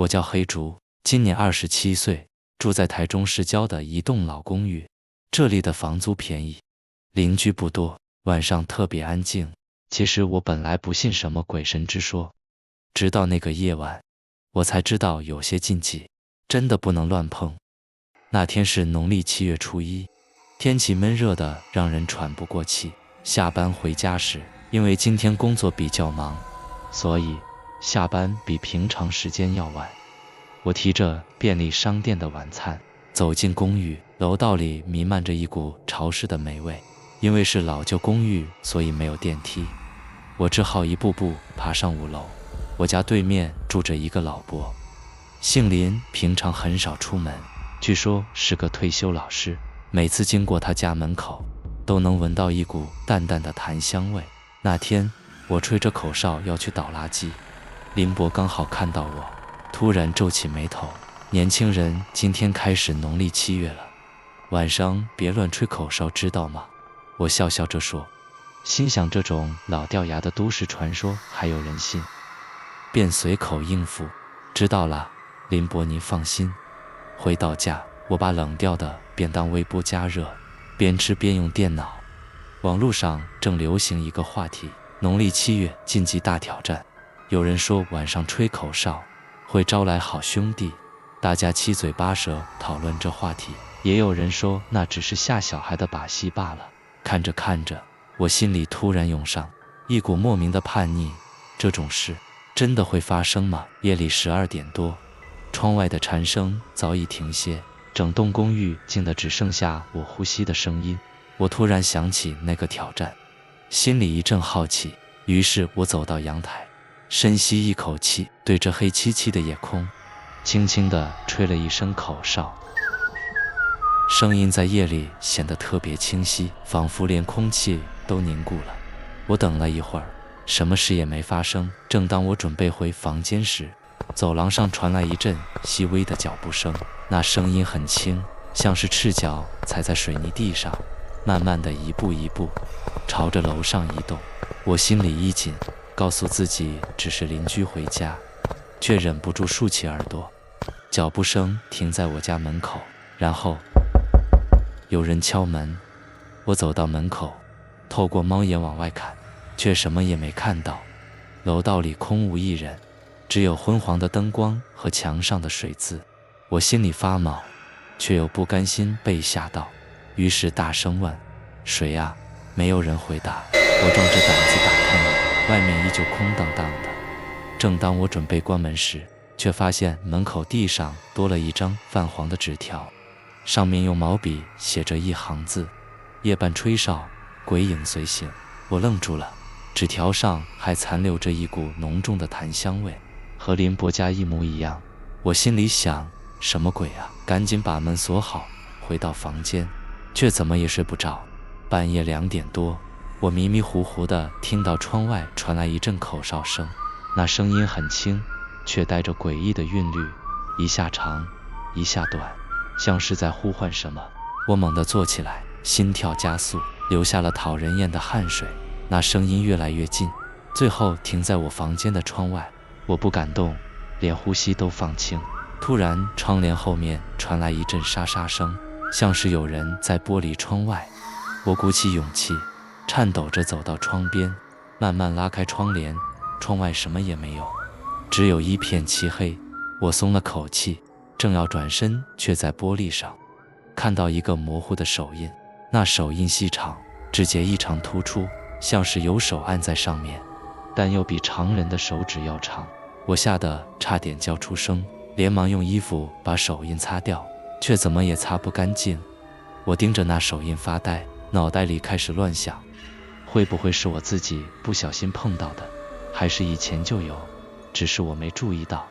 我叫黑竹，今年27岁，住在台中市郊的一栋老公寓。这里的房租便宜，邻居不多，晚上特别安静。其实我本来不信什么鬼神之说，直到那个夜晚，我才知道有些禁忌真的不能乱碰。那天是农历7月初1，天气闷热的让人喘不过气。下班回家时，因为今天工作比较忙，所以下班比平常时间要晚。我提着便利商店的晚餐走进公寓，楼道里弥漫着一股潮湿的霉味。因为是老旧公寓，所以没有电梯，我只好一步步爬上5楼。我家对面住着一个老伯，姓林，平常很少出门，据说是个退休老师。每次经过他家门口，都能闻到一股淡淡的檀香味。那天我吹着口哨要去倒垃圾，林伯刚好看到我，突然皱起眉头：“年轻人，今天开始农历7月了，晚上别乱吹口哨，知道吗？”我笑笑着说，心想这种老掉牙的都市传说还有人信，便随口应付：“知道了，林伯您放心。”回到家，我把冷掉的便当微波加热，边吃边用电脑。网络上正流行一个话题：农历7月禁忌大挑战。有人说晚上吹口哨会招来好兄弟，大家七嘴八舌讨论这话题。也有人说那只是吓小孩的把戏罢了。看着看着，我心里突然涌上一股莫名的叛逆，这种事真的会发生吗？夜里12点多，窗外的蝉声早已停歇，整栋公寓静得只剩下我呼吸的声音。我突然想起那个挑战，心里一阵好奇，于是我走到阳台，深吸一口气，对着黑漆漆的夜空轻轻地吹了一声口哨。声音在夜里显得特别清晰，仿佛连空气都凝固了。我等了一会儿，什么事也没发生。正当我准备回房间时，走廊上传来一阵细微的脚步声，那声音很轻，像是赤脚踩在水泥地上，慢慢的一步一步朝着楼上移动。我心里一紧，告诉自己只是邻居回家，却忍不住竖起耳朵。脚步声停在我家门口，然后有人敲门。我走到门口，透过猫眼往外看，却什么也没看到。楼道里空无一人，只有昏黄的灯光和墙上的水渍。我心里发毛，却又不甘心被吓到，于是大声问：“谁呀？”没有人回答。我壮着胆子打开门，外面依旧空荡荡的。正当我准备关门时，却发现门口地上多了一张泛黄的纸条，上面用毛笔写着一行字：“夜半吹哨，鬼影随形。”我愣住了，纸条上还残留着一股浓重的檀香味，和林伯家一模一样。我心里想，什么鬼啊？赶紧把门锁好，回到房间，却怎么也睡不着。半夜2点多，我迷迷糊糊地听到窗外传来一阵口哨声，那声音很轻，却带着诡异的韵律，一下长，一下短，像是在呼唤什么。我猛地坐起来，心跳加速，流下了讨人厌的汗水。那声音越来越近，最后停在我房间的窗外。我不敢动，连呼吸都放轻。突然，窗帘后面传来一阵沙沙声，像是有人在玻璃窗外。我鼓起勇气，颤抖着走到窗边，慢慢拉开窗帘。窗外什么也没有，只有一片漆黑。我松了口气，正要转身，却在玻璃上看到一个模糊的手印。那手印细长，指节异常突出，像是有手按在上面，但又比常人的手指要长。我吓得差点叫出声，连忙用衣服把手印擦掉，却怎么也擦不干净。我盯着那手印发呆，脑袋里开始乱想，会不会是我自己不小心碰到的，还是以前就有，只是我没注意到，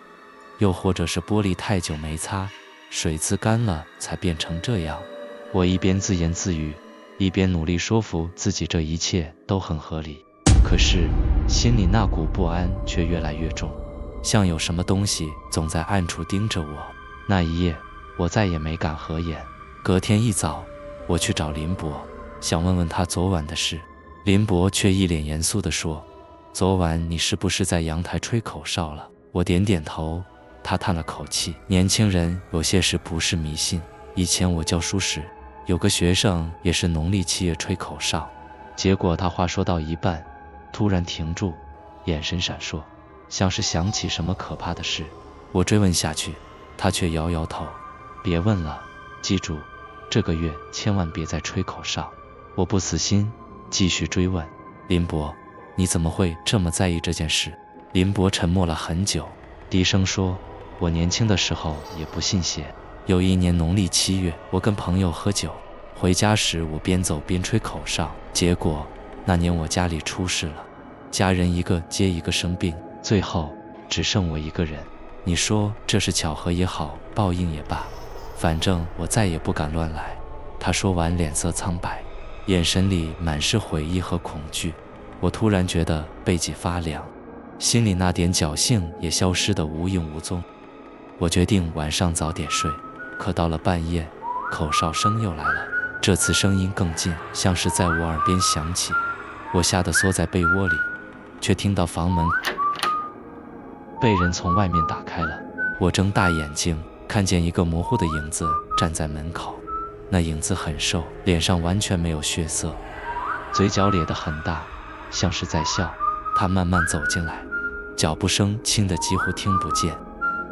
又或者是玻璃太久没擦，水渍干了才变成这样。我一边自言自语，一边努力说服自己这一切都很合理，可是心里那股不安却越来越重，像有什么东西总在暗处盯着我。那一夜我再也没敢合眼。隔天一早，我去找林伯，想问问他昨晚的事。林伯却一脸严肃地说：“昨晚你是不是在阳台吹口哨了？”我点点头，他叹了口气，年轻人有些事不是迷信。以前我教书时，有个学生也是农历7月吹口哨，结果他话说到一半，突然停住，眼神闪烁，像是想起什么可怕的事。我追问下去，他却摇摇头，别问了，记住，这个月千万别再吹口哨。我不死心，继续追问，林伯，你怎么会这么在意这件事？林伯沉默了很久，低声说，我年轻的时候也不信邪。有一年农历7月，我跟朋友喝酒，回家时我边走边吹口哨，结果那年我家里出事了，家人一个接一个生病，最后只剩我一个人。你说这是巧合也好，报应也罢，反正我再也不敢乱来。他说完脸色苍白，眼神里满是悔意和恐惧。我突然觉得背脊发凉，心里那点侥幸也消失得无影无踪。我决定晚上早点睡，可到了半夜，口哨声又来了，这次声音更近，像是在我耳边响起。我吓得缩在被窝里，却听到房门被人从外面打开了。我睁大眼睛，看见一个模糊的影子站在门口，那影子很瘦，脸上完全没有血色，嘴角咧得很大，像是在笑。他慢慢走进来，脚步声轻得几乎听不见。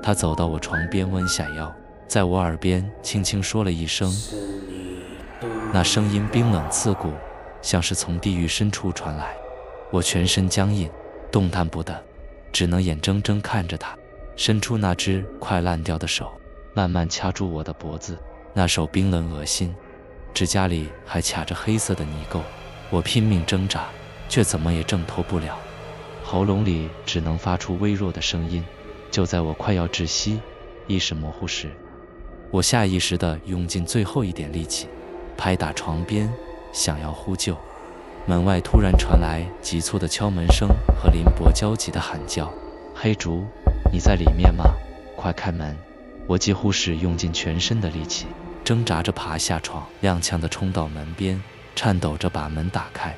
他走到我床边，弯下腰，在我耳边轻轻说了一声，那声音冰冷刺骨，像是从地狱深处传来。我全身僵硬，动弹不得，只能眼睁睁看着他伸出那只快烂掉的手，慢慢掐住我的脖子。那手冰冷恶心，指甲里还卡着黑色的泥垢。我拼命挣扎，却怎么也挣脱不了，喉咙里只能发出微弱的声音。就在我快要窒息、意识模糊时，我下意识地用尽最后一点力气，拍打床边，想要呼救。门外突然传来急促的敲门声和林伯焦急的喊叫：“黑竹，你在里面吗？快开门！”我几乎是用尽全身的力气，挣扎着爬下床，踉跄地冲到门边，颤抖着把门打开。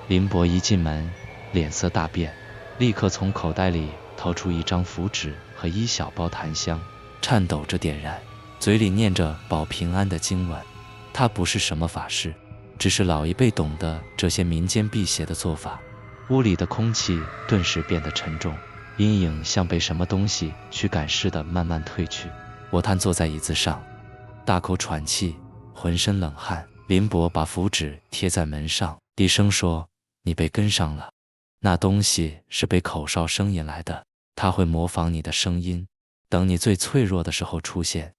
林伯一进门，脸色大变，立刻从口袋里掏出一张符纸和一小包檀香，颤抖着点燃，嘴里念着保平安的经文。他不是什么法师，只是老一辈懂得这些民间辟邪的做法。屋里的空气顿时变得沉重，阴影像被什么东西驱赶似的慢慢退去。我瘫坐在椅子上，大口喘气，浑身冷汗。林伯把符纸贴在门上，低声说：“你被跟上了，那东西是被口哨声引来的，它会模仿你的声音，等你最脆弱的时候出现，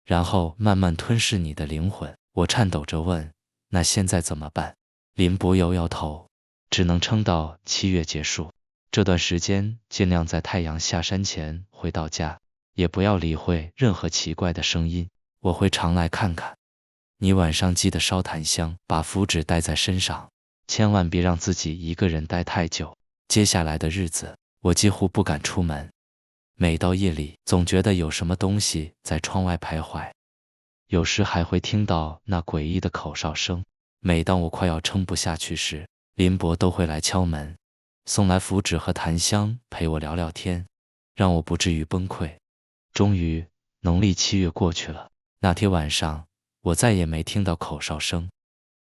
然后慢慢吞噬你的灵魂。”我颤抖着问：“那现在怎么办？”林伯摇摇头，只能撑到7月结束。这段时间尽量在太阳下山前回到家，也不要理会任何奇怪的声音。我会常来看看。你晚上记得烧檀香，把符纸带在身上，千万别让自己一个人待太久。接下来的日子，我几乎不敢出门。每到夜里，总觉得有什么东西在窗外徘徊，有时还会听到那诡异的口哨声。每当我快要撑不下去时，林伯都会来敲门，送来符纸和檀香，陪我聊聊天，让我不至于崩溃。终于，农历7月过去了。那天晚上，我再也没听到口哨声。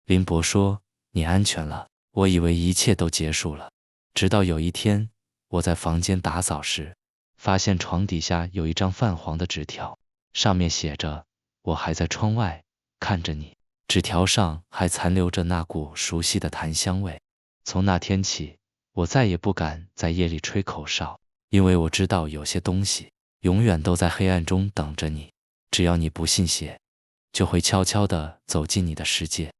林伯说：“你安全了。”我以为一切都结束了，直到有一天，我在房间打扫时，发现床底下有一张泛黄的纸条，上面写着：“我还在窗外看着你。”纸条上还残留着那股熟悉的檀香味。从那天起，我再也不敢在夜里吹口哨，因为我知道有些东西永远都在黑暗中等着你，只要你不信邪，就会悄悄地走进你的世界。